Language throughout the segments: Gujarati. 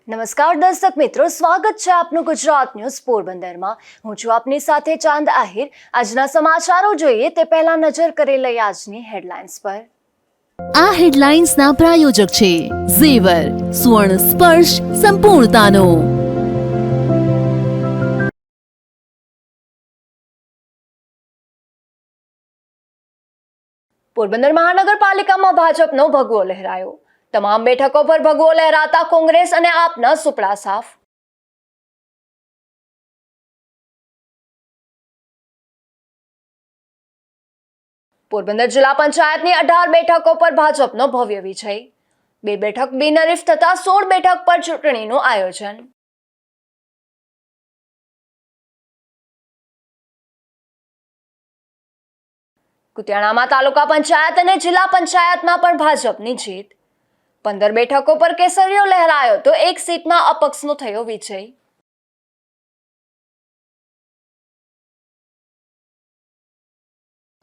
નમસ્કાર દર્શક મિત્રો, સ્વાગત છે આપનું ગુજરાત ન્યૂઝ પોરબંદરમાં। હું છું આપની સાથે ચાંદ આહિર। આજના સમાચારો જોઈએ તે પહેલા નજર કરી લઈએ આજની હેડલાઇન્સ પર। આ હેડલાઇન્સના પ્રાયોજક છે ઝેવર, સ્વર્ણ સ્પર્શ સંપૂર્ણતાનો। પોરબંદર મહાનગરપાલિકામાં ભાજપનો ભગવો લહેરાયો। તમામ બેઠકો પર ભગવો લહેરાતા કોંગ્રેસ અને આપના સુપડા સાફ। પોરબંદર જિલ્લા પંચાયતની 18 બેઠકો પર ભાજપનો ભવ્ય વિજય। 2 બેઠક બિનહરીફ થતા 16 બેઠક પર ચૂંટણીનું આયોજન। કુતિયાણામાં તાલુકા પંચાયત અને જિલ્લા પંચાયતમાં પણ ભાજપની જીત। 15 બેઠકો પર કેસરીયો લહેરાયો તો 1 સીટમાં અપક્ષનો થયો વિજય।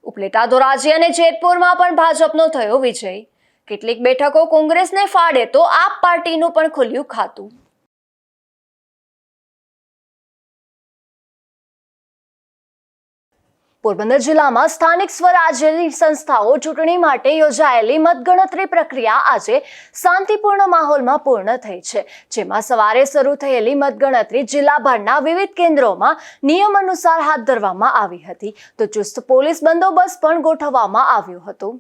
ઉપલેટા, ધોરાજી અને જેતપુરમાં પણ ભાજપનો થયો વિજય। કેટલીક બેઠકો કોંગ્રેસને ફાળે તો આપ પાર્ટીનું પણ ખુલ્યું ખાતું। પોરબંદર જિલ્લામાં સ્થાનિક સ્વરાજ્યની સંસ્થાઓ ચૂંટણી માટે યોજાયેલી મતગણતરી પ્રક્રિયા આજે શાંતિપૂર્ણ માહોલમાં પૂર્ણ થઈ છે, જેમાં સવારે શરૂ થયેલી મતગણતરી જિલ્લાભરના વિવિધ કેન્દ્રોમાં નિયમ અનુસાર હાથ ધરવામાં આવી હતી, તો ચુસ્ત પોલીસ બંદોબસ્ત પણ ગોઠવવામાં આવ્યો હતો।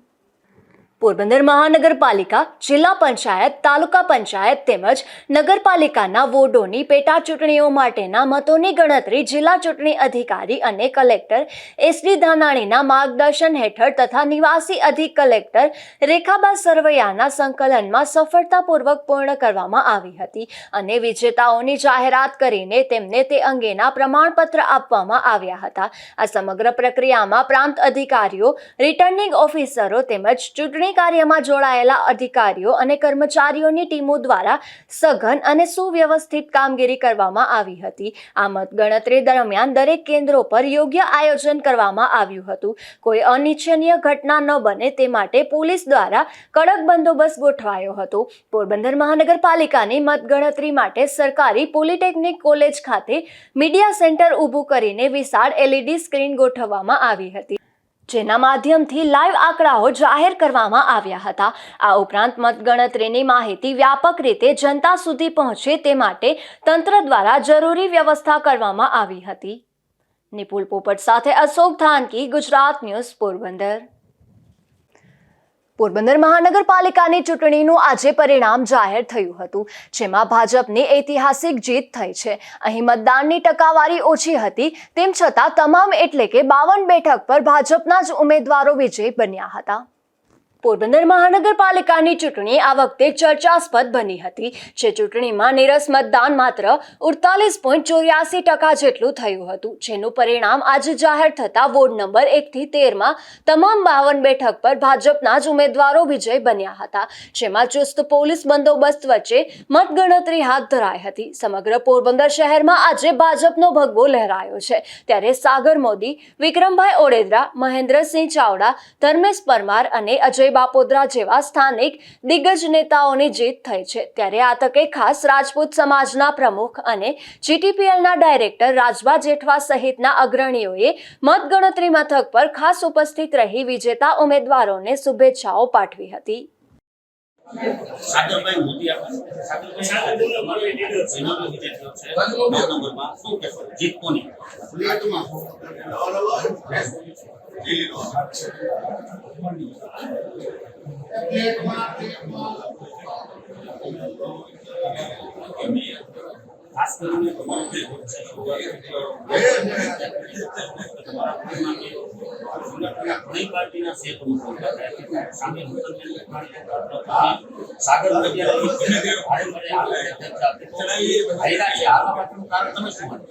પોરબંદર મહાનગરપાલિકા, જિલ્લા પંચાયત, તાલુકા પંચાયત તેમજ નગરપાલિકાના વોર્ડોની પેટા ચૂંટણીઓ માટેના મતોની ગણતરી જિલ્લા ચૂંટણી અધિકારી અને કલેક્ટર એસડી ધાનાણીના માર્ગદર્શન હેઠળ તથા નિવાસી અધિક કલેક્ટર રેખાબા સરવૈયાના સંકલનમાં સફળતાપૂર્વક પૂર્ણ કરવામાં આવી હતી અને વિજેતાઓની જાહેરાત કરીને તેમને તે અંગેના પ્રમાણપત્ર આપવામાં આવ્યા હતા। આ સમગ્ર પ્રક્રિયામાં પ્રાંત અધિકારીઓ, રિટર્નિંગ ઓફિસરો તેમજ ચૂંટણી કાર્યમાં જોડાયેલા અધિકારીઓ અને કર્મચારીઓની ટીમો દ્વારા સઘન અને સુવ્યવસ્થિત કામગીરી કરવામાં આવી હતી। આ મતગણતરી દરમિયાન દરેક કેન્દ્રો પર યોગ્ય આયોજન કરવામાં આવ્યું હતું। કોઈ અનિચ્છનીય ઘટના ન બને તે માટે પોલીસ દ્વારા કડક બંદોબસ્ત ગોઠવાયો હતો। પોરબંદર મહાનગરપાલિકાની મતગણતરી માટે સરકારી પોલિટેકનિક કોલેજ ખાતે મીડિયા સેન્ટર ઊભું કરીને વિશાળ LED સ્ક્રીન ગોઠવવામાં આવી હતી, જેના માધ્યમથી લાઈવ આંકડાઓ જાહેર કરવામાં આવ્યા હતા। આ ઉપરાંત મતગણતરીની માહિતી વ્યાપક રીતે જનતા સુધી પહોંચે તે માટે તંત્ર દ્વારા જરૂરી વ્યવસ્થા કરવામાં આવી હતી। નિપુલ પોપટ સાથે અશોક ધાનકી, ગુજરાત ન્યૂઝ, પોરબંદર। પોરબંદર મહાનગરપાલિકાની ચૂંટણીનું આજે પરિણામ જાહેર થયું હતું, જેમાં ભાજપની ઐતિહાસિક જીત થઈ છે। અહીં મતદાનની ટકાવારી ઓછી હતી, તેમ છતાં તમામ એટલે કે 52 બેઠક પર ભાજપના જ ઉમેદવારો વિજયી બન્યા હતા। પોરબંદર મહાનગરપાલિકાની ચૂંટણી આ વખતે ચર્ચાસ્પદ બની હતી, જે ચૂંટણીમાં નીરસ મતદાન માત્ર 48.84% જેટલું થયું હતું, જેનું પરિણામ આજે જાહેર થતા વોર્ડ નંબર 1 થી 13માં તમામ 52 બેઠક પર ભાજપના જ ઉમેદવારો વિજય બન્યા હતા, જેમાં ચુસ્ત પોલીસ બંદોબસ્ત વચ્ચે મતગણતરી હાથ ધરાઈ હતી। સમગ્ર પોરબંદર શહેરમાં આજે ભાજપનો ભગવો લહેરાયો છે, ત્યારે સાગર મોદી, વિક્રમભાઈ ઓડેદરા, મહેન્દ્રસિંહ ચાવડા, ધર્મેશ પરમાર અને અજય બાપોદરા જેવા સ્થાનિક દિગ્ગજ નેતાઓની જીત થઈ છે। ત્યારે આ તકે ખાસ રાજપૂત સમાજના પ્રમુખ અને GTPLના ડાયરેક્ટર રાજભા જેઠવા સહિતના અગ્રણીઓએ મતગણતરી મથક પર ખાસ ઉપસ્થિત રહી વિજેતા ઉમેદવારોને શુભેચ્છાઓ પાઠવી હતી। સાગરભાઈ મોદી જીત કોની? ખાસ કરીને ઘણી પાર્ટીના સામે સાગર કારણ તમે શું માનો?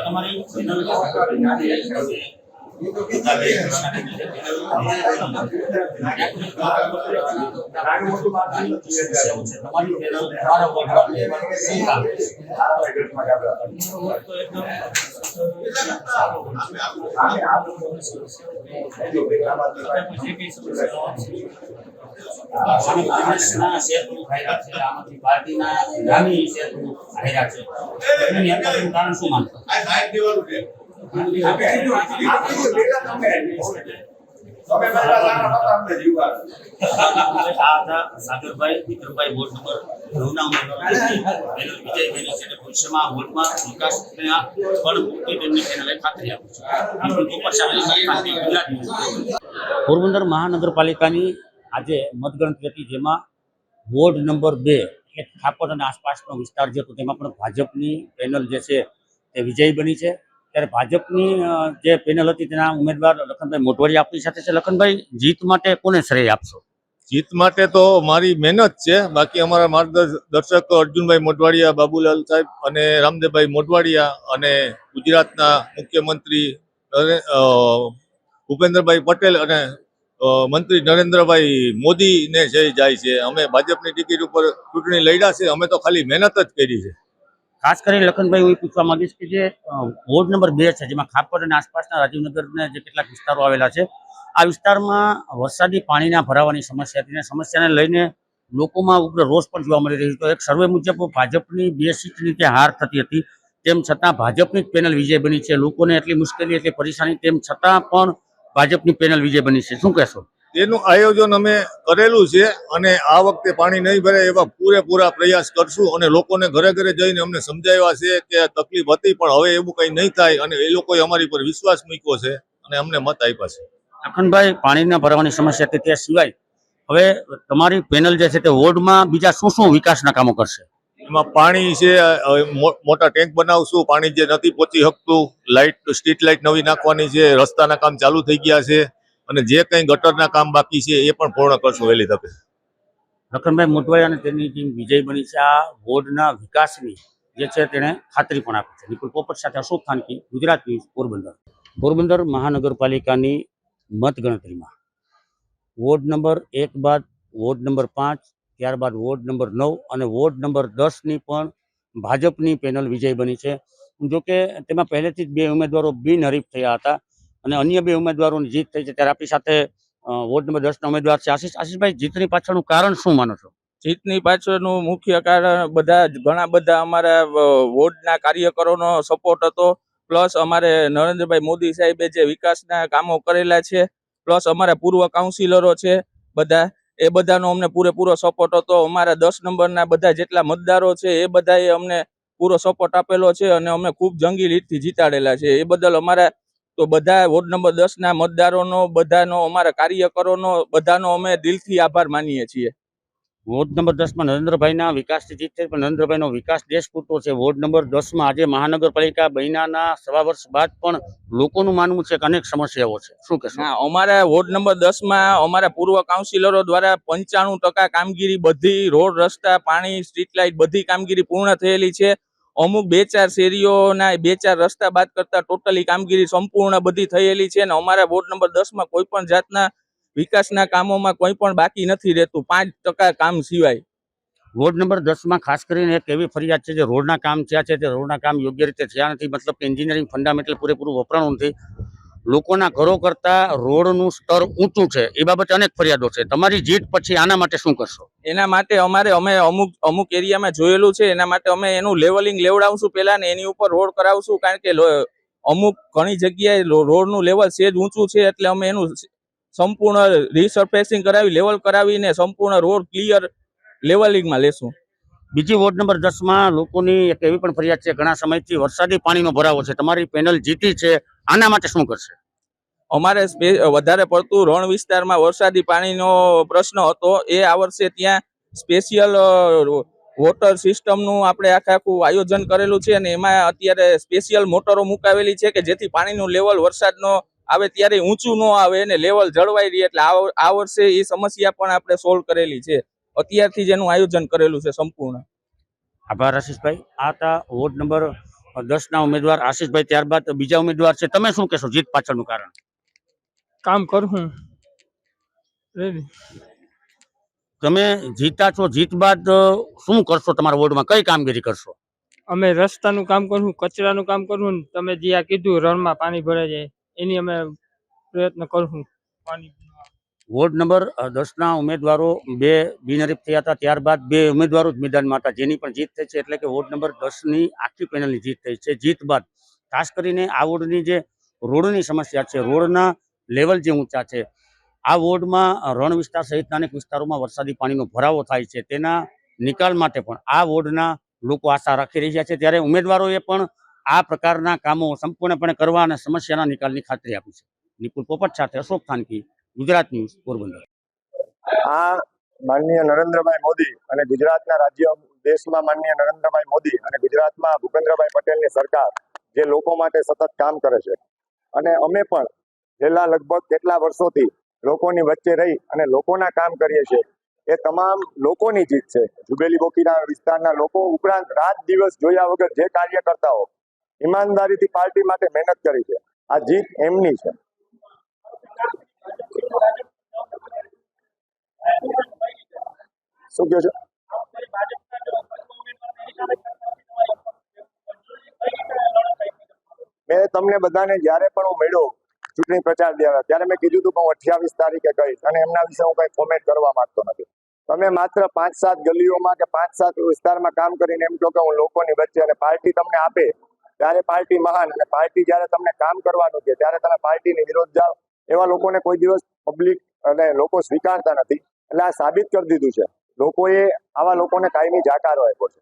તમારી તમારી પેનલ તમારા વોર્ડમાં શું કામ છે? સામે કોંગ્રેસના શેર પ્રમુખ હાર્યા છે, આમ આદમી પાર્ટીના ગામી શેર પ્રમુખ હાર્યા છે. એની હત્યાનું કારણ શું માનશો? સાગરભાઈ વિક્રમભાઈ વોર્ડ નંબર 9 ના ઉમેદવાર પેનલ વિજય બની છે. ભવિષ્યમાં વોર્ડમાં વિકાસના પણ મુક્તિ તેમની પેનલે ખાતરી આપી છે. પોરબંદર મહાનગરપાલિકાની આજે મતગણતરી હતી, જેમાં વોર્ડ નંબર 2 એટલે ખાપર અને આસપાસનો વિસ્તાર જે હતો તેમાં પણ ભાજપની પેનલ જે છે તે વિજયી બની છે. ત્યારે ભાજપની જે પેનલ હતી તેના ઉમેદવાર લખનભાઈ મોટવાડિયા આપણી સાથે છે. લખનભાઈ, જીત માટે કોને શ્રેય આપશો? જીત માટે તો મારી મહેનત છે, બાકી અમારા માર્ગદર્શક અર્જુનભાઈ મોટવાડિયા, બાબુલાલ સાહેબ અને રામદેવભાઈ મોટવાડિયા અને ગુજરાતના મુખ્યમંત્રી ભૂપેન્દ્રભાઈ પટેલ અને મંત્રી નરેન્દ્રભાઈ મોદીને જઈ જાય છે. અમે ભાજપની ટિકિટ ઉપર ચૂંટણી લડ્યા છે, અમે તો ખાલી મહેનત જ કરી છે. ખાસ કરીને લખનભાઈ, હું પૂછવા માંગીશ કે જે વોર્ડ નંબર 2 છે, જેમાં ખાપર અને આસપાસના રાજીવનગરના જે કેટલાક વિસ્તારો આવેલા છે, આ વિસ્તારમાં વરસાદી પાણીના ભરાવાની સમસ્યા હતી. સમસ્યાને લઈને લોકોમાં ઉગ્ર રોષ પણ જોવા મળી રહ્યો હતો. એક સર્વે મુજબ ભાજપની 2 સીટની ત્યાં હાર થતી હતી, તેમ છતાં ભાજપની જ પેનલ વિજય બની છે. લોકોને એટલી મુશ્કેલી, એટલી પરેશાની, તેમ છતાં પણ ભાજપની પેનલ વિજય બની છે. શું કહેશો? તેનું આયોજન અમે કરેલું છે અને આ વખતે પાણી નહીં ભરે એવા પૂરેપૂરા પ્રયાસ કરશું અને લોકોને ઘરે ઘરે જઈને અમને સમજાવ્યા છે કે તકલીફ હતી પણ હવે એવું કંઈ નહીં થાય અને એ લોકોએ અમારી પર વિશ્વાસ મૂક્યો છે અને અમને મત આપ્યા છે. લખનભાઈ, પાણીના ભરવાની સમસ્યા હતી, તે સિવાય હવે તમારી પેનલ જે છે તે વોર્ડમાં બીજા શું શું વિકાસના કામો કરશે? એમાં પાણી છે, મોટા ટેન્ક બનાવશું, પાણી જે નથી પહોંચી શકતું, લાઇટ, સ્ટ્રીટ લાઇટ નવી નાખવાની છે, રસ્તાના કામ ચાલુ થઈ ગયા છે અને જે કંઈ ગટરના કામ બાકી છે એ પણ પૂર્ણ કરશું વહેલી તકે. લખનભાઈ મોટવાડિયા અને તેની ટીમ વિજય બની છે. આ વોર્ડના વિકાસની જે છે તેણે ખાતરી પણ આપી છે. નિકુલ પોપટ સાથે અશોક ખાનકી, ગુજરાત ન્યૂઝ, પોરબંદર. પોરબંદર મહાનગરપાલિકાની મતગણતરીમાં વોર્ડ નંબર 1 બાદ વોર્ડ નંબર 5, ત્યારબાદ વોર્ડ નંબર 9 અને વોર્ડ નંબર 10ની પણ ભાજપની પેનલ વિજય બની છે. જોકે તેમાં પહેલેથી જ 2 ઉમેદવારો બિનહરીફ થયા હતા અને અન્ય 2 ઉમેદવારોની જીત થઈ છે. ત્યારે આપણી સાથે વોર્ડ નંબર 10ના ઉમેદવાર છે આશીષભાઈ. જીતની પાછળનું કારણ શું માનો છો? જીતની પાછળનું મુખ્ય કારણ ઘણા બધા અમારા વોર્ડના કાર્યકરોનો સપોર્ટ હતો, પ્લસ અમારે નરેન્દ્રભાઈ મોદી સાહેબે જે વિકાસના કામો કરેલા છે, પ્લસ અમારા પૂર્વ કાઉન્સિલરો છે બધા, એ બધાનો અમને પૂરેપૂરો સપોર્ટ હતો. અમારા 10 નંબરના બધા જેટલા મતદારો છે એ બધાએ અમને પૂરો સપોર્ટ આપેલો છે અને અમે ખૂબ જંગી લીડથી જીતાડેલા છે. એ બદલ અમારા તો બધા વોર્ડ નંબર 10ના મતદારોનો, બધાનો, અમારા કાર્યકરોનો, બધાનો અમે દિલથી આભાર માનીએ છીએ. વોર્ડ નંબર 10માં નરેન્દ્રભાઈના વિકાસથી જીત થઈ, પણ નરેન્દ્રભાઈનો વિકાસ દેશ પૂરતો છે. વોર્ડ નંબર 10માં આજે મહાનગરપાલિકા બન્યાના 1.25 વર્ષ બાદ પણ લોકોનું માનવું છે કે અનેક સમસ્યાઓ છે. શું કહેશો? અમારા વોર્ડ નંબર 10માં અમારા પૂર્વ કાઉન્સિલરો દ્વારા 95% કામગીરી, બધી રોડ, રસ્તા, પાણી, સ્ટ્રીટ લાઇટ, બધી કામગીરી પૂર્ણ થયેલી છે. અમુક 2-4 શેરીઓના 2-4 રસ્તા બાદ કરતા ટોટલી કામગીરી સંપૂર્ણ બધી થયેલી છે અને અમારા વોર્ડ નંબર 10માં કોઈ પણ જાતના વિકાસના કામોમાં કોઈ પણ બાકી નથી રહેતું, 5% કામ સિવાય. વોર્ડ નંબર 10માં ખાસ કરીને એક એવી ફરિયાદ છે જે રોડના કામ થયા છે, તે રોડના કામ યોગ્ય રીતે થયા નથી, મતલબ કે એન્જિનિયરિંગ ફંડામેન્ટલ પૂરેપૂરું વપરાણું નથી. લોકોના ઘરો કરતા રોડનું સ્તર ઊંચું છે, એ બાબતે અનેક ફરિયાદો છે. તમારી જીત પછી આના માટે શું કરશો? એના માટે અમે અમુક એરિયામાં જોયેલું છે, એના માટે અમે એનું લેવલિંગ લેવડાવશું પહેલા ને એની ઉપર રોડ કરાવશું, કારણ કે અમુક ઘણી જગ્યાએ રોડનું લેવલ સેજ ઊંચું છે, એટલે અમે એનું સંપૂર્ણ રીસર્ફેસિંગ કરાવી, લેવલ કરાવીને સંપૂર્ણ રોડ ક્લિયર લેવલિંગમાં લેશું. બીજી વોર્ડ નંબર 10માં લોકોની એક એવી પણ ફરિયાદ છે, ઘણા સમયથી વરસાદી પાણીનો ભરાવો છે. તમારી પેનલ જીતી છે, આના માટે શું કરશે? અમારે વધારે પડતું રણ વિસ્તારમાં વરસાદી પાણીનો પ્રશ્ન હતો. એ આ વર્ષે ત્યાં સ્પેશિયલ વોટર સિસ્ટમનું આપણે આખું આયોજન કરેલું છે અને એમાં અત્યારે સ્પેશિયલ મોટરો મુકાવેલી છે કે જેથી પાણીનું લેવલ વરસાદનો આવે ત્યારે ઊંચું ન આવે અને લેવલ જળવાઈ રહે. એટલે આ વર્ષે એ સમસ્યા પણ આપણે સોલ્વ કરેલી છે. અત્યારથી જ એનું આયોજન કરેલું છે સંપૂર્ણ. આભાર આશીષભાઈ. આ હતા વોર્ડ નંબર 10ના ઉમેદવાર આશીષભાઈ. ત્યારબાદ બીજા ઉમેદવાર છે, તમે શું કહેશો જીત પાછળનું કારણ? કામ કરું રેડી. તમે જીતા છો, જીત બાદ શું કરશો? તમારા વોર્ડમાં કઈ કામગીરી કરશો? અમે રસ્તાનું કામ કરું, કચરાનું કામ કરું ને તમે જે આ કીધું રણમાં પાણી ભરાઈ જાય એની અમે પ્રયત્ન કરું. પાણી વોર્ડ નંબર 10ના ઉમેદવારો 2 બિનહરીફ થયા હતા, ત્યારબાદ 2 ઉમેદવારો જ મેદાનમાં હતા, જેની પણ જીત થઈ છે. એટલે કે વોર્ડ નંબર 10ની આખી પેનલની જીત થઈ છે. જીત બાદ ખાસ કરીને આ વોર્ડની જે રોડની સમસ્યા છે, રોડના લેવલ જે ઊંચા છે, આ વોર્ડમાં રણ વિસ્તાર સહિતના અનેક વિસ્તારોમાં વરસાદી પાણીનો ભરાવો થાય છે. તેના નિકાલ માટે પણ આ વોર્ડના લોકો આશા રાખી રહ્યા છે. ત્યારે ઉમેદવારોએ પણ આ પ્રકારના કામો સંપૂર્ણપણે કરવા અને સમસ્યાના નિકાલની ખાતરી આપી છે. નિપુલ પોપટ સાથે અશોક થાનકી, ગુજરાત ન્યૂઝ, પોરબંદર. આ માનનીય નરેન્દ્રભાઈ મોદી અને ગુજરાતના રાજ્ય દેશમાં માનનીય નરેન્દ્રભાઈ મોદી અને ગુજરાતમાં ભૂપેન્દ્રભાઈ પટેલની સરકાર જે લોકો માટે સતત કામ કરે છે અને અમે પણ છેલ્લા લગભગ કેટલા વર્ષોથી લોકોની વચ્ચે રહી અને લોકોના કામ કરીએ છીએ. એ તમામ લોકોની જીત છે. જુબેલી બોકીના વિસ્તારના લોકો ઉપરાંત રાત દિવસ જોયા વગર જે કાર્યકર્તાઓ ઈમાનદારીથી પાર્ટી માટે મહેનત કરી છે, આ જીત એમની છે. શું કહો છો? મેં તમને બધાને જ્યારે પણ હું મળ્યો ચૂંટણી પ્રચાર દેવા ત્યારે મેં કીધું હતું કે હું 28 તારીખે કહીશ અને એમના વિશે હું કઈ કોમેન્ટ કરવા માંગતો નથી. તમે માત્ર 5-7 ગલીઓમાં કે 5-7 વિસ્તારમાં કામ કરીને એમ કહો કે હું લોકોની વચ્ચે, અને પાર્ટી તમને આપે ત્યારે પાર્ટી મહાન, અને પાર્ટી જ્યારે તમને કામ કરવાનું છે ત્યારે તમે પાર્ટીની વિરોધ જાઓ, એવા લોકોને કોઈ દિવસ પબ્લિક અને લોકો સ્વીકારતા નથી. એટલે આ સાબિત કરી દીધું છે, લોકોએ આવા લોકોને કાયમી જાકારો આપ્યો છે.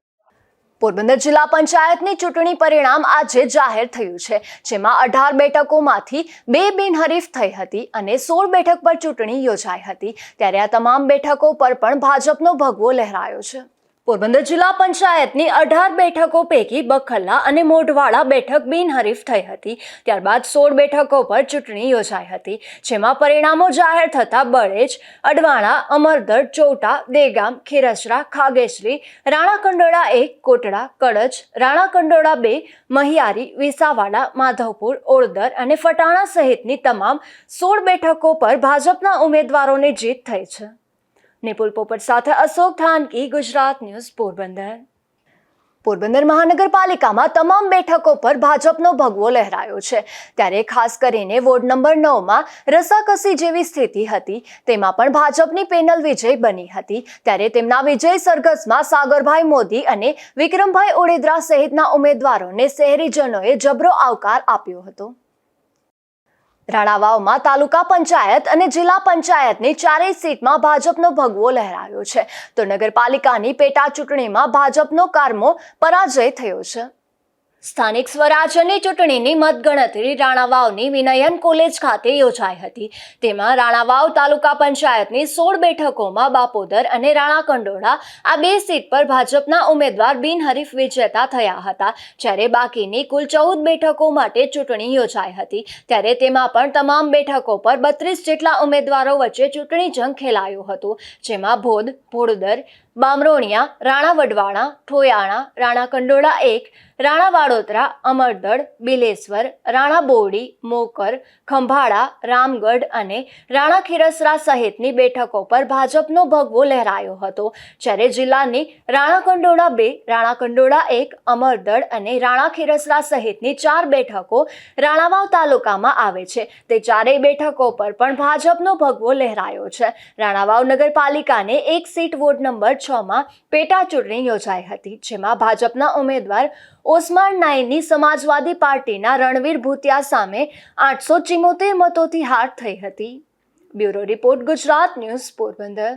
પોરબંદર જિલ્લા પંચાયતની ચૂંટણી પરિણામ આજે જાહેર થયું છે, જેમાં 18 બેઠકોમાંથી 2 બિનહરીફ થઈ હતી અને 16 બેઠક પર ચૂંટણી યોજાઈ હતી. ત્યારે આ તમામ બેઠકો પર પણ ભાજપનો ભગવો લહેરાયો છે. પોરબંદર જિલ્લા પંચાયતની 18 બેઠકો પૈકી બખલ્લા અને મોઢવાડા બેઠક બિનહરીફ થઈ હતી. ત્યારબાદ 16 બેઠકો પર ચૂંટણી યોજાઈ હતી, જેમાં પરિણામો જાહેર થતા બળેજ, અડવાણા, અમરદડ, ચોટા, દેગામ, ખીરસરા, ખાગેસરી, રાણાકંડોળા 1, કોટડા, કડચ, રાણાકંડોળા 2, મહિયારી, વિસાવાડા, માધવપુર, ઓળદર અને ફટાણા સહિતની તમામ 16 બેઠકો પર ભાજપના ઉમેદવારોની જીત થઈ છે. નિપુલ પોપટ સાથે અશોક થાનકી, ગુજરાત ન્યૂઝ, પોરબંદર. પોરબંદર મહાનગરપાલિકામાં તમામ બેઠકો પર ભાજપનો ભગવો લહેરાયો છે. ત્યારે ખાસ કરીને વોર્ડ નંબર 9માં રસાકસી જેવી સ્થિતિ હતી, તેમાં પણ ભાજપની પેનલ વિજય બની હતી. ત્યારે તેમના વિજય સરઘસમાં સાગરભાઈ મોદી અને વિક્રમભાઈ ઓડેદરા સહિતના ઉમેદવારોને શહેરીજનોએ જબરો આવકાર આપ્યો હતો. રાણાવાવમાં તાલુકા પંચાયત અને જિલ્લા પંચાયતની 4 સીટમાં ભાજપનો ભગવો લહેરાયો છે, તો નગરપાલિકાની પેટા ચૂંટણીમાં ભાજપનો કારમો પરાજય થયો છે. સ્થાનિક સ્વરાજ્યની ચૂંટણીની મતગણતરી રાણાવાવની વિનયન કોલેજ ખાતે યોજાઈ હતી. તેમાં રાણાવાવ તાલુકા પંચાયતની 16 બેઠકોમાં બાપોદર અને રાણાકંડોળા આ 2 સીટ પર ભાજપના ઉમેદવાર બિનહરીફ વિજેતા થયા હતા. જ્યારે બાકીની કુલ 14 બેઠકો માટે ચૂંટણી યોજાઈ હતી. ત્યારે તેમાં પણ તમામ બેઠકો પર 32 જેટલા ઉમેદવારો વચ્ચે ચૂંટણી જંગ ખેલાયો હતો, જેમાં ભોદ, ભોડદર, બામરોણિયા, રાણા વડવાણા, ઠોયાણા, રાણાકંડોળા 1, રાણા વાડોદરા, અમરદડ, બિલેશ્વર, રાણા બોરડી, મોકર, ખંભાળા, રામગઢ અને રાણા ખીરસરા સહિતની બેઠકો પર ભાજપનો ભગવો લહેરાયો હતો. જ્યારે જિલ્લાની રાણાકંડોળા 2, રાણાકંડોળા 1, અમરદડ અને રાણા ખીરસરા સહિતની 4 બેઠકો રાણાવાવ તાલુકામાં આવે છે. તે 4 બેઠકો પર પણ ભાજપનો ભગવો લહેરાયો છે. રાણાવાવ નગરપાલિકાને 1 સીટ વોર્ડ નંબર 6માં પેટા ચૂંટણી યોજાઈ હતી, જેમાં ભાજપના ઉમેદવાર ઓસમાન નાઈની સમાજવાદી પાર્ટીના રણવીર ભૂતિયા સામે 874 મતોથી હાર થઈ હતી. Bureau report, Gujarat news, Porbandar.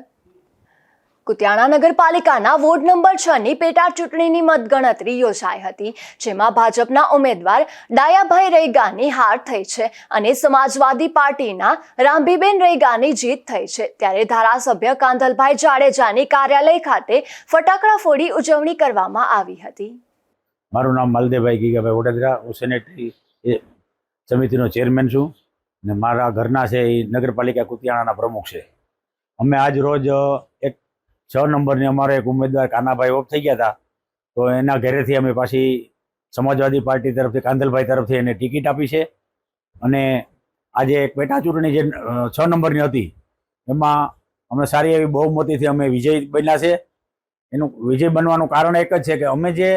Kutiyana નગરપાલિકાના વોર્ડ નંબર 6ની પેટા ચૂંટણીની મતગણતરી યોજાઈ હતી, જેમાં ભાજપના ઉમેદવાર ડાયાભાઈ રૈગાની હાર થઈ છે અને સમાજવાદી પાર્ટીના રામભીબેન રૈગાની જીત થઈ છે. ત્યારે ધારાસભ્ય કાંધલભાઈ જાડેજાની કાર્યાલય ખાતે ફટાકડા ફોડી ઉજવણી કરવામાં આવી હતી. મારું નામ માલદેવભાઈ ગીગાભાઈ ઓડેદરા, હું સેનેટરી સમિતિનો ચેરમેન છું ને મારા ઘરના છે એ નગરપાલિકા કુતિયાણાના પ્રમુખ છે. અમે આજ રોજ એક 6 નંબરની અમારો એક ઉમેદવાર કાનાભાઈ ઓફ થઈ ગયા હતા, તો એના ઘરેથી અમે પાછી સમાજવાદી પાર્ટી તરફથી કાંધલભાઈ તરફથી એને ટિકિટ આપી છે અને આજે એક પેટા ચૂંટણી જે 6 નંબરની હતી એમાં અમે સારી એવી બહુમતીથી અમે વિજય બન્યા છે. એનું વિજય બનવાનું કારણ એક જ છે કે અમે જે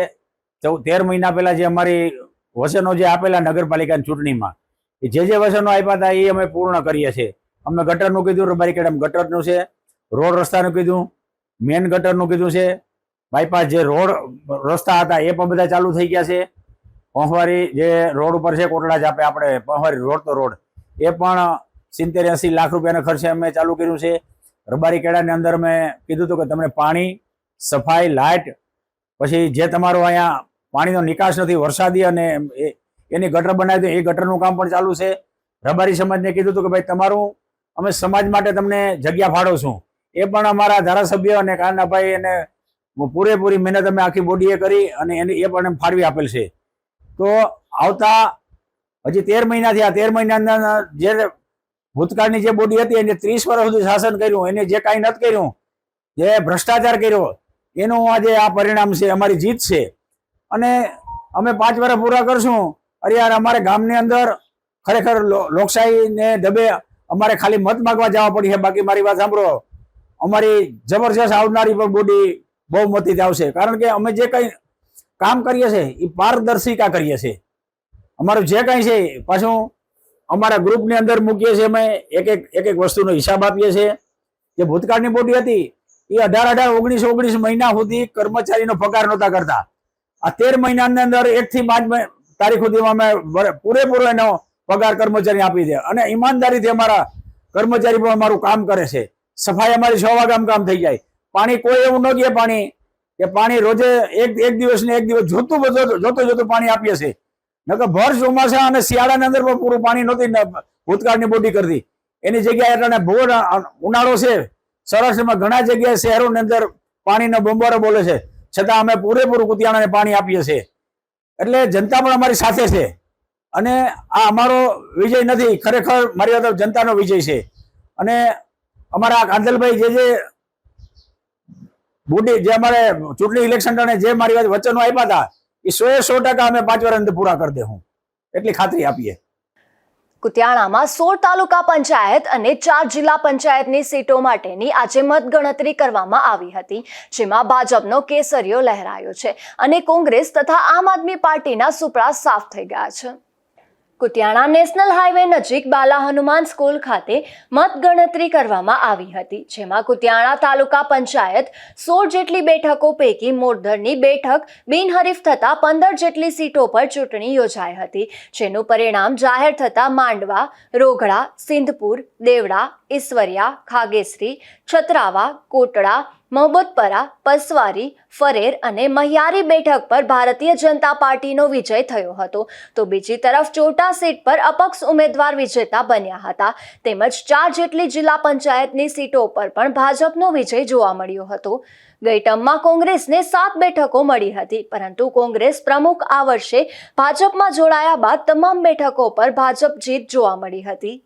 13 મહિના પહેલા જે અમારી વચનો જે આપેલા નગરપાલિકાની ચૂંટણીમાં એ જે વચનો આપ્યા હતા એ અમે પૂર્ણ કરીએ છીએ. અમે ગટરનું કીધું, રબારીકેડામાં ગટરનું છે, રોડ રસ્તાનું કીધું, મેન ગટરનું કીધું છે, બાયપાસ જે રોડ રસ્તા હતા એ પણ બધા ચાલુ થઈ ગયા છે. પહોંફવારી જે રોડ ઉપર છે કોટડા જાપે આપણે પહોંફવારી રોડ તો રોડ એ પણ 70-80 લાખ રૂપિયાના ખર્ચે અમે ચાલુ કર્યું છે. રબારીકેડાની અંદર અમે કીધું હતું કે તમને પાણી, સફાઈ, લાઇટ, પછી જે તમારો અહીંયા પાણીનો નિકાસ નથી વરસાદી અને એની ગટર બનાવી એ ગટરનું કામ પણ ચાલુ છે. રબારી સમાજને કીધું હતું કે ભાઈ તમારું અમે સમાજ માટે તમને જગ્યા ફાળવશું. એ પણ અમારા ધારાસભ્ય અને કાનાભાઈ એને પૂરેપૂરી મહેનત અમે આખી બોડીએ કરી અને એ પણ એમ ફાળવી આપેલ છે. તો આવતા હજી 13 મહિના થયા, 13 મહિનાના જે ભૂતકાળની જે બોડી હતી એને 30 વર્ષ સુધી શાસન કર્યું, એને જે કાંઈ નથી કર્યું, જે ભ્રષ્ટાચાર કર્યો એનું આજે આ પરિણામ છે, અમારી જીત છે. અને અમે 5 વર્ષ પૂરા કરશું. અરે યાર, અમારે ગામની અંદર ખરેખર લોકશાહીને દબે અમારે ખાલી મત માગવા જવા પડી છે. બાકી મારી વાત સાંભળો, અમારી જબરજસ્ત આવનારી પણ બોડી બહુમતીથી આવશે. કારણ કે અમે જે કંઈ કામ કરીએ છીએ એ પારદર્શિતા કરીએ છીએ. અમારું જે કંઈ છે પાછું અમારા ગ્રુપની અંદર મૂકીએ છીએ. અમે એક એક વસ્તુનો હિસાબ આપીએ છીએ. જે ભૂતકાળની બોડી હતી એ 18, 19 મહિના સુધી કર્મચારીનો પગાર નહોતા કરતા. આ 13 મહિનાની અંદર 1 થી 5 તારીખ સુધીમાં અમે પૂરેપૂરો એનો પગાર કર્મચારી આપી દે અને ઈમાનદારીથી અમારા કર્મચારી પણ અમારું કામ કરે છે. સફાઈ અમારી 6 વાગ્યામાં કામ થઈ જાય. પાણી કોઈ એવું ન કહે પાણી રોજે એક દિવસ જોતું પાણી આપીએ છીએ. નકર ભર ચોમાસા અને શિયાળાની અંદર પણ પૂરું પાણી નહોતી ભૂતકાળની બોડી કરતી. એની જગ્યાએ એટલે ભોર ઉનાળો છે, સૌરાષ્ટ્રમાં ઘણા જગ્યાએ શહેરોની અંદર પાણીનો બંબારો બોલે છે, છતાં અમે પૂરેપૂરું કુતિયાણાને પાણી આપીએ છીએ. એટલે જનતા પણ અમારી સાથે છે. અને આ અમારો વિજય નથી, ખરેખર મારી વાત જનતાનો વિજય છે. અને અમારા કાંધલભાઈ જે બોડી જે અમારે ચૂંટણી ઇલેક્શન જે મારી વાત વચનો આપ્યા હતા એ 100% અમે 5 વર્ષ અંદર પૂરા કરી દેવું એટલી ખાતરી આપીએ. કુતિયાણામાં 16 તાલુકા પંચાયત અને 4 જિલ્લા પંચાયતની સીટો માટેની આજે મતગણતરી કરવામાં આવી હતી, જેમાં ભાજપનો કેસરીયો લહેરાયો છે અને કોંગ્રેસ તથા આમ આદમી પાર્ટીના સુપડા સાફ થઈ ગયા છે. કુતિયાણા નેશનલ હાઈવે નજીક બાલા હનુમાન સ્કૂલ ખાતે મતગણતરી કરવામાં આવી હતી, જેમાં કુતિયાણા તાલુકા પંચાયત 16 જેટલી બેઠકો પૈકી મોરધરની બેઠક બિનહરીફ થતા 15 જેટલી સીટો પર ચૂંટણી યોજાઈ હતી, જેનું પરિણામ જાહેર થતા માંડવા, રોઘડા, સિંધપુર, દેવડા, ઈશ્વરિયા, ખાગેસરી, છત્રાવા, કોટડા, મોહમ્મદપરા, પસવારી, ફરેર અને મહિયારી બેઠક પર ભારતીય જનતા પાર્ટીનો વિજય થયો હતો, તો બીજી તરફ ચોટા સીટ પર અપક્ષ ઉમેદવાર વિજેતા બન્યા હતા. તેમજ 4 જેટલી જિલ્લા પંચાયતની સીટો પર પણ ભાજપનો વિજય જોવા મળ્યો હતો. ગઈ ટર્મમાં કોંગ્રેસને 7 બેઠકો મળી હતી, પરંતુ કોંગ્રેસ પ્રમુખ આ વર્ષે ભાજપમાં જોડાયા બાદ તમામ બેઠકો પર ભાજપ જીત જોવા મળી હતી.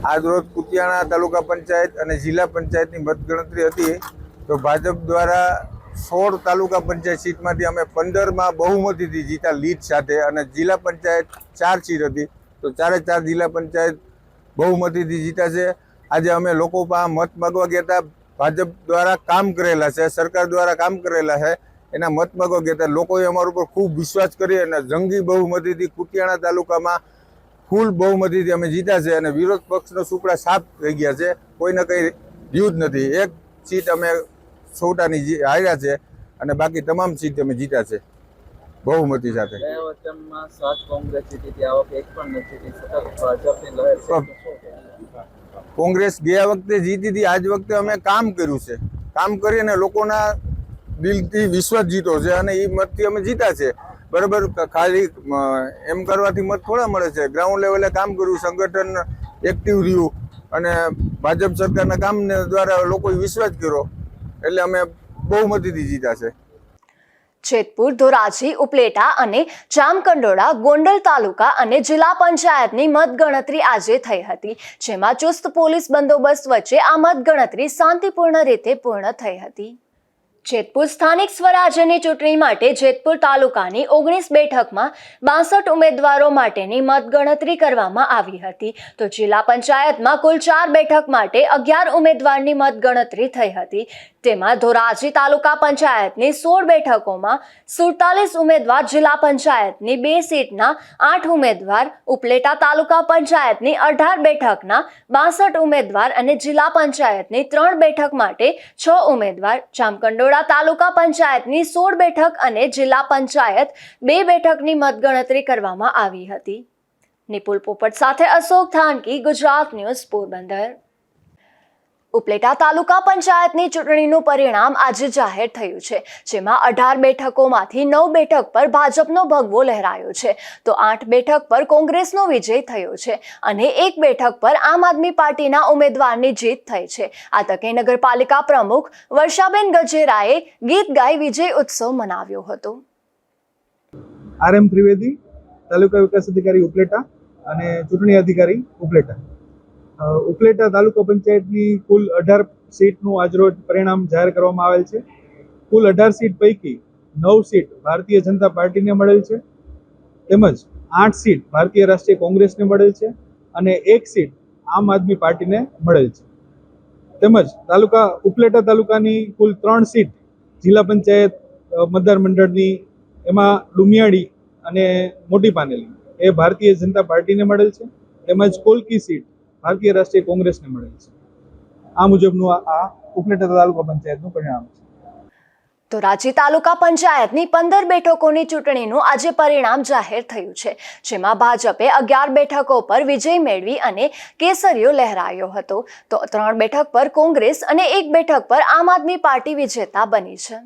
આજ રોજ કુતિયાણા તાલુકા પંચાયત અને જિલ્લા પંચાયતની મતગણતરી હતી, તો ભાજપ દ્વારા 16 તાલુકા પંચાયત સીટમાંથી અમે 15માં બહુમતીથી જીતા લીડ સાથે, અને જિલ્લા પંચાયત 4 સીટ હતી તો 4 જિલ્લા પંચાયત બહુમતીથી જીતા છે. આજે અમે લોકો પાસે મત માગવા ગયા હતા. ભાજપ દ્વારા કામ કરેલા છે, સરકાર દ્વારા કામ કરેલા છે, એના મત માગવા ગયા હતા. લોકોએ અમારા ઉપર ખૂબ વિશ્વાસ કરી અને જંગી બહુમતીથી કુતિયાણા તાલુકામાં ફૂલ બહુમતીથી અમે જીતા છે અને વિરોધ પક્ષનો સુપડા સાફ થઈ ગયા છે. કોઈને કંઈ રહ્યું જ નથી. એક સીટ અમે સોટાની હાર્યા છે અને બાકી તમામ સીટ અમે જીતા છે બહુમતી સાથે. કોંગ્રેસ ગયા વખતે જીતી હતી, આજ વખતે અમે કામ કર્યું છે. કામ કરીને લોકોના દિલથી વિશ્વાસ જીતો છે અને એ મતથી અમે જીતા છે. બરાબર, ખાલી એમ કરવાથી મત થોડા મળે છે. ગ્રાઉન્ડ લેવલે કામ કર્યું, સંગઠન એક્ટિવ રહ્યું અને ભાજપ સરકારના કામ દ્વારા લોકોએ વિશ્વાસ કર્યો એટલે અમે બહુમતીથી જીતા છે. જેતપુર, ધોરાજી, ઉપલેટા અને જામકંડોળા, ગોંડલ તાલુકા અને જિલ્લા પંચાયતની મતગણતરી આજે થઈ હતી, જેમાં ચુસ્ત પોલીસ બંદોબસ્ત વચ્ચે આ મતગણતરી શાંતિપૂર્ણ રીતે પૂર્ણ થઈ હતી. જેતપુર સ્થાનિક સ્વરાજ્યની ચૂંટણી માટે જેતપુર તાલુકાની 19 બેઠકમાં 62 ઉમેદવારો માટેની મતગણતરી કરવામાં આવી હતી. તો જિલ્લા પંચાયતમાં કુલ 4 બેઠક માટે 11 ઉમેદવારની મતગણતરી થઈ હતી. તેમાં ધોરાજી તાલુકા પંચાયતની 16 બેઠકોમાં 47 ઉમેદવાર, જિલ્લા પંચાયતની 2 સીટના 8 ઉમેદવાર, ઉપલેટા તાલુકા પંચાયતની 18 બેઠકના 62 ઉમેદવાર અને જિલ્લા પંચાયતની 3 બેઠક માટે 6 ઉમેદવાર, જામકંડોળા તાલુકા પંચાયતની 16 બેઠક અને જિલ્લા પંચાયત 2 બેઠકની મતગણતરી કરવામાં આવી હતી. નિપુલ પોપટ સાથે અશોક થાનકી, ગુજરાત ન્યૂઝ, પોરબંદર. ઉપલેટા તાલુકા પંચાયતની ચૂંટણીનું પરિણામ આજે જાહેર થયું છે, જેમાં 18 બેઠકોમાંથી 9 બેઠક પર ભાજપનો ભગવો લહેરાયો છે, તો 8 બેઠક પર કોંગ્રેસનો વિજય થયો છે અને 1 બેઠક પર આમ આદમી પાર્ટીના ઉમેદવારની જીત થઈ છે. આ તકે નગરપાલિકા પ્રમુખ વર્ષાબેન ગજેરાએ ગીત ગાઈ વિજય ઉત્સવ મનાવ્યો હતો. RM ત્રિવેદી, તાલુકા વિકાસ અધિકારી ઉપલેટા અને ચૂંટણી અધિકારી ઉપલેટા. ઉપલેટા તાલુકા પંચાયતની કુલ 18 સીટનું આજરોજ પરિણામ જાહેર કરવામાં આવેલ છે. કુલ 18 સીટ પૈકી 9 સીટ ભારતીય જનતા પાર્ટીને મળેલ છે, તેમજ 8 સીટ ભારતીય રાષ્ટ્રીય કોંગ્રેસને મળેલ છે અને 1 સીટ આમ આદમી પાર્ટીને મળેલ છે. તેમજ ઉપલેટા તાલુકાની કુલ 3 સીટ જિલ્લા પંચાયત મતદાર મંડળની, એમાં ડુમિયાળી અને મોટી પાનેલી એ ભારતીય જનતા પાર્ટીને મળેલ છે, તેમજ કોલકી સીટ ભારતીય રાષ્ટ્રીય કોંગ્રેસને મળેલ છે. આ મુજબનું આ ઉપલેટા તાલુકા પંચાયતનું પરિણામ છે. ધોરાજી તાલુકા પંચાયતની 15 બેઠકોની ચૂંટણીનું આજે પરિણામ જાહેર થયું છે, જેમાં ભાજપે 11 બેઠકો પર વિજય મેળવી અને કેસરીયો લહેરાયો હતો, તો 3 બેઠક પર કોંગ્રેસ અને 1 બેઠક પર આમ આદમી પાર્ટી વિજેતા બની છે.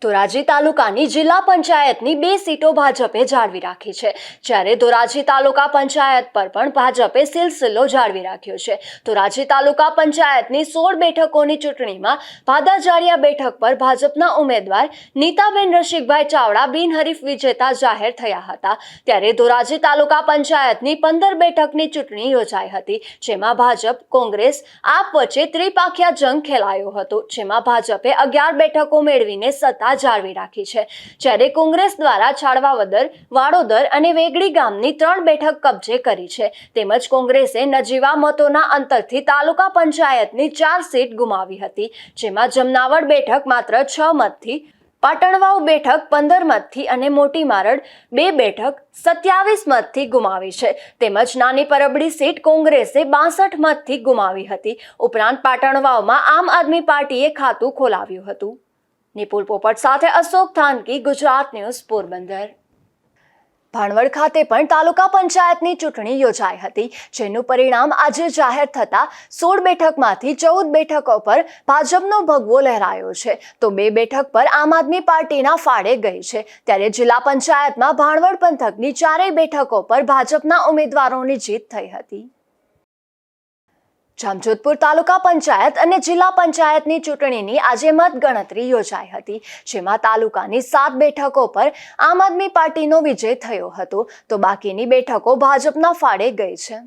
ધોરાજી તાલુકાની જિલ્લા પંચાયતની 2 સીટો ભાજપે જાળવી રાખી છે, જ્યારે ધોરાજી તાલુકા પંચાયત પર પણ ભાજપે સિલસિલો જાળવી રાખ્યો છે. ધોરાજી તાલુકા પંચાયતની 16 બેઠકોની ચૂંટણીમાં ભાદાજાળિયા બેઠક પર ભાજપના ઉમેદવાર નીતાબેન રસિકભાઈ ચાવડા બિનહરીફ વિજેતા જાહેર થયા હતા. ત્યારે ધોરાજી તાલુકા પંચાયતની 15 બેઠકની ચૂંટણી યોજાઈ હતી, જેમાં ભાજપ કોંગ્રેસ આપ વચ્ચે ત્રિપાખિયા જંગ ખેલાયો હતો, જેમાં ભાજપે 11 બેઠકો મેળવીને સત્તા જાળવી રાખી છે, જ્યારે કોંગ્રેસ દ્વારા છાડવાવદર, વાડોદર અને વેગડી ગામની 3 બેઠક કબજે કરી છે. તેમજ કોંગ્રેસે નજીવા મતોના અંતરથી તાલુકા પંચાયતની 4 સીટ ગુમાવી હતી, જેમાં જમનાવડ બેઠક માત્ર 6 મતથી, પાટણવાવ બેઠક 15 મતથી અને મોટી મારડ 2 બેઠક 27 મતથી ગુમાવી છે. તેમજ નાની પરબડી સીટ કોંગ્રેસે 62 મતથી ગુમાવી હતી. ઉપરાંત પાટણવાવમાં આમ આદમી પાર્ટીએ ખાતું ખોલાવ્યું હતું. નિપુલ પોપટ સાથે અશોક થાનકી, ગુજરાત ન્યૂઝ, પોરબંદર. ભાણવડ ખાતે પણ તાલુકા પંચાયતની ચૂંટણી યોજાઈ હતી, જેનું પરિણામ આજે જાહેર થતા 16 બેઠકમાંથી 14 બેઠકો પર ભાજપનો ભગવો લહેરાયો છે, તો 2 બેઠક પર આમ આદમી પાર્ટીના ફાળે ગઈ છે. ત્યારે જિલ્લા પંચાયતમાં ભાણવડ પંથકની 4 બેઠકો પર ભાજપના ઉમેદવારોની જીત થઈ હતી. જામજોધપુર તાલુકા પંચાયત અને જિલ્લા પંચાયતની ચૂંટણીની આજે મતગણતરી યોજાઈ હતી, જેમાં તાલુકાની 7 બેઠકો પર આમ આદમી પાર્ટીનો વિજય થયો હતો, તો બાકીની બેઠકો ભાજપના ફાળે ગઈ છે.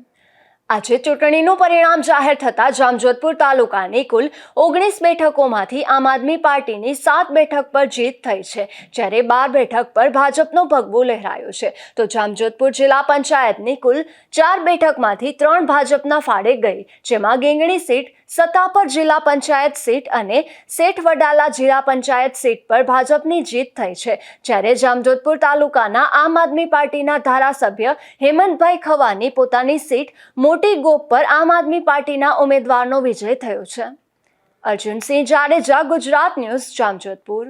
આજે ચૂંટણીનું પરિણામ જાહેર થતાં જામજોધપુર તાલુકાની કુલ 19 બેઠકોમાંથી આમ આદમી પાર્ટીની 7 બેઠક પર જીત થઈ છે, જ્યારે 12 બેઠક પર ભાજપનો ભગવો લહેરાયો છે. તો જામજોધપુર જિલ્લા પંચાયતની કુલ 4 બેઠકમાંથી 3 ભાજપના ફાળે ગઈ, જેમાં ગેંગણી સીટ, સત્તાપર જિલ્લા પંચાયત સીટ અને શેઠ વડાલા જિલ્લા પંચાયત સીટ પર ભાજપની જીત થઈ છે, જ્યારે જામજોધપુર તાલુકાના આમ આદમી પાર્ટીના ધારાસભ્ય હેમંતભાઈ ખવાની પોતાની સીટ મોટી ગોપ પર આમ આદમી પાર્ટીના ઉમેદવારનો વિજય થયો છે. અર્જુનસિંહ જાડેજા, ગુજરાત ન્યૂઝ, જામજોધપુર.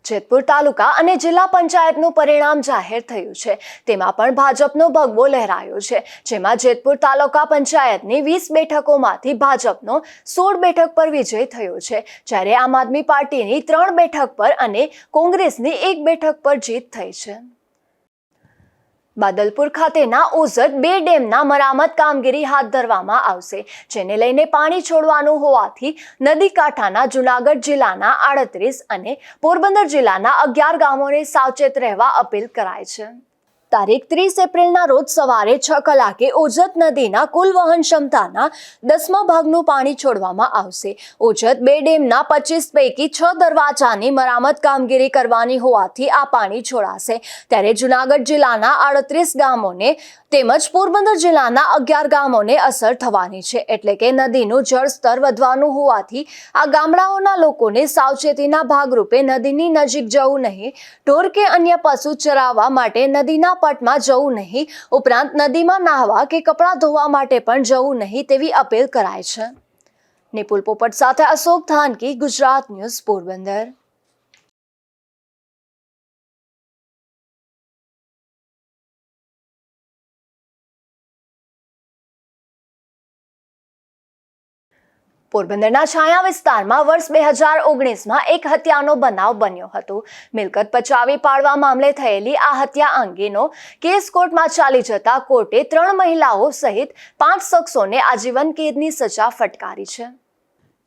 જેતપુર તાલુકા અને જિલ્લા પંચાયતનું પરિણામ જાહેર થયું છે, તેમાં પણ ભાજપનો ભગવો લહેરાયો છે, જેમાં જેતપુર તાલુકા પંચાયતની 20 બેઠકોમાંથી ભાજપનો 16 બેઠક પર વિજય થયો છે, જ્યારે આમ આદમી પાર્ટીની 3 બેઠક પર અને કોંગ્રેસની 1 બેઠક પર જીત થઈ છે. બાદલપુર ખાતેના ઓઝર 2 ડેમના મરામત કામગીરી હાથ ધરવામાં આવશે, જેને લઈને પાણી છોડવાનું હોવાથી નદી કાંઠાના જૂનાગઢ જિલ્લાના 38 અને પોરબંદર જિલ્લાના 11 ગામોને સાવચેત રહેવા અપીલ કરાઈ છે. તારીખ 30 એપ્રિલના રોજ સવારે 6 કલાકે ઓજત નદીના કુલ વહન ક્ષમતાના 10મા ભાગનું પાણી છોડવામાં આવશે. ઓજત 2 ડેમના 25 પૈકી 6 દરવાજાની મરામત કામગીરી કરવાની હોવાથી આ પાણી છોડાશે. ત્યારે જૂનાગઢ જિલ્લાના 38 ગામોને તેમજ પોરબંદર જિલ્લાના 11 ગામોને અસર થવાની છે. એટલે કે નદીનું જળસ્તર વધવાનું હોવાથી આ ગામડાઓના લોકોને સાવચેતીના ભાગરૂપે નદીની નજીક જવું નહીં, ઢોર કે અન્ય પશુ ચરાવવા માટે નદીના પટમાં જવું નહીં, ઉપરાંત નદીમાં નાહવા કે કપડાં ધોવા માટે પણ જવું નહીં તેવી અપીલ કરાય છે. નિપુલ પોપટ સાથે અશોક થાનકી, ગુજરાત ન્યૂઝ, પોરબંદર. પોરબંદરના છાયા વિસ્તારમાં વર્ષ 2019માં એક હત્યાનો બનાવ બન્યો હતો. મિલકત પચાવી પાડવા મામલે થયેલી આ હત્યા અંગેનો કેસ કોર્ટમાં ચાલી જતા કોર્ટે 3 મહિલાઓ સહિત 5 શખ્સોને આજીવન કેદની સજા ફટકારી છે.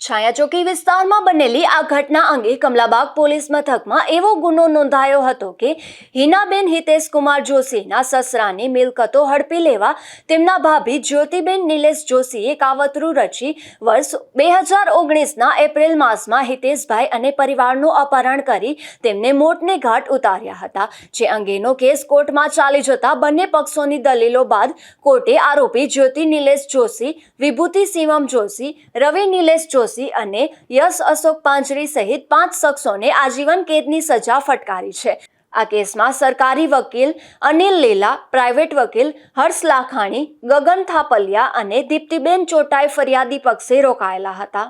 છાયા ચોકી વિસ્તારમાં બનેલી આ ઘટના અંગે કમલાબાગ પોલીસ મથકમાં એવો ગુનો નોંધાયો હતો કે હિનાબેન હિતેશકુમાર જોશીના સસરાની મિલકતો હડપી લેવા તેમના ભાભી જ્યોતિબેન નિલેશ જોશીએ કાવતરું રચી વર્ષ 2019ના એપ્રિલ માસમાં હિતેશભાઈ અને પરિવારનું અપહરણ કરી તેમને મોતને ઘાટ ઉતાર્યા હતા. જે અંગેનો કેસ કોર્ટમાં ચાલી જતા બંને પક્ષોની દલીલો બાદ કોર્ટે આરોપી જ્યોતિ નિલેશ જોશી, વિભૂતિ શિવમ જોશી, રવિ નિલેશ જોશી અને યશ અશોક પાંજરી સહિત 5 શખ્સોને આજીવન કેદની સજા ફટકારી છે. આ કેસમાં સરકારી વકીલ અનિલ લીલા, પ્રાઇવેટ વકીલ હર્ષ લાખાણી, ગગન થાપલિયા અને દીપ્તિબેન ચોટાઈ ફરિયાદી પક્ષે રોકાયેલા હતા.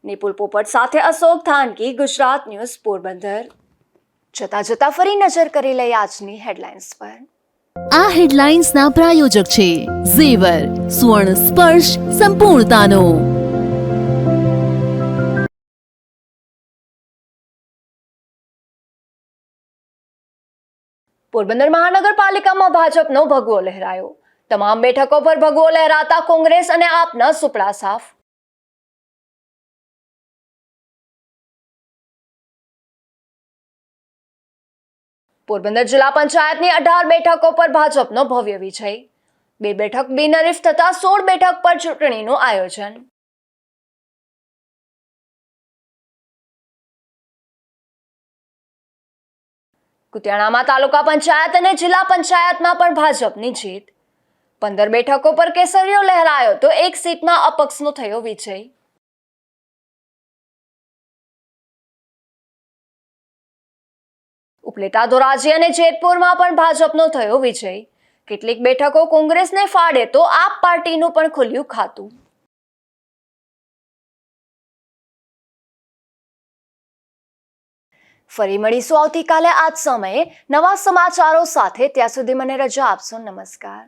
નિપુલ પોપટ સાથે અશોક થાનકી, ગુજરાત ન્યૂઝ, પોરબંદર. જતા ફરી નજર કરી લઈએ આજની હેડલાઇન્સ પર. આ હેડલાઇન્સના પ્રાયોજક છે ઝેવર, સ્વર્ણ સ્પર્શ સંપૂર્ણતાનો. પોરબંદર મહાનગરપાલિકામાં ભાજપનો ભગવો લહેરાયો. તમામ બેઠકો પર ભગવો લહેરાતા કોંગ્રેસ અને આપના સુપડા સાફ. પોરબંદર જિલ્લા પંચાયતની 18 બેઠકો પર ભાજપનો ભવ્ય વિજય. 2 બેઠક બિનહરીફ થતા 16 બેઠક પર ચૂંટણીનું આયોજન. કુતિયાણામાં તાલુકા પંચાયત અને જિલ્લા પંચાયતમાં પણ ભાજપની જીત. 15 બેઠકો પર કેસરીયો લહેરાયો તો 1 સીટમાં અપક્ષનો થયો વિજય. ઉપલેટા, ધોરાજી અને જેતપુરમાં પણ ભાજપનો થયો વિજય. કેટલીક બેઠકો કોંગ્રેસને ફાડે તો આપ પાર્ટીનું પણ ખુલ્યું ખાતું. ફરી મળીશું આવતીકાલે આ જ સમયે નવા સમાચારો સાથે. ત્યાં સુધી મને રજા આપશો. નમસ્કાર.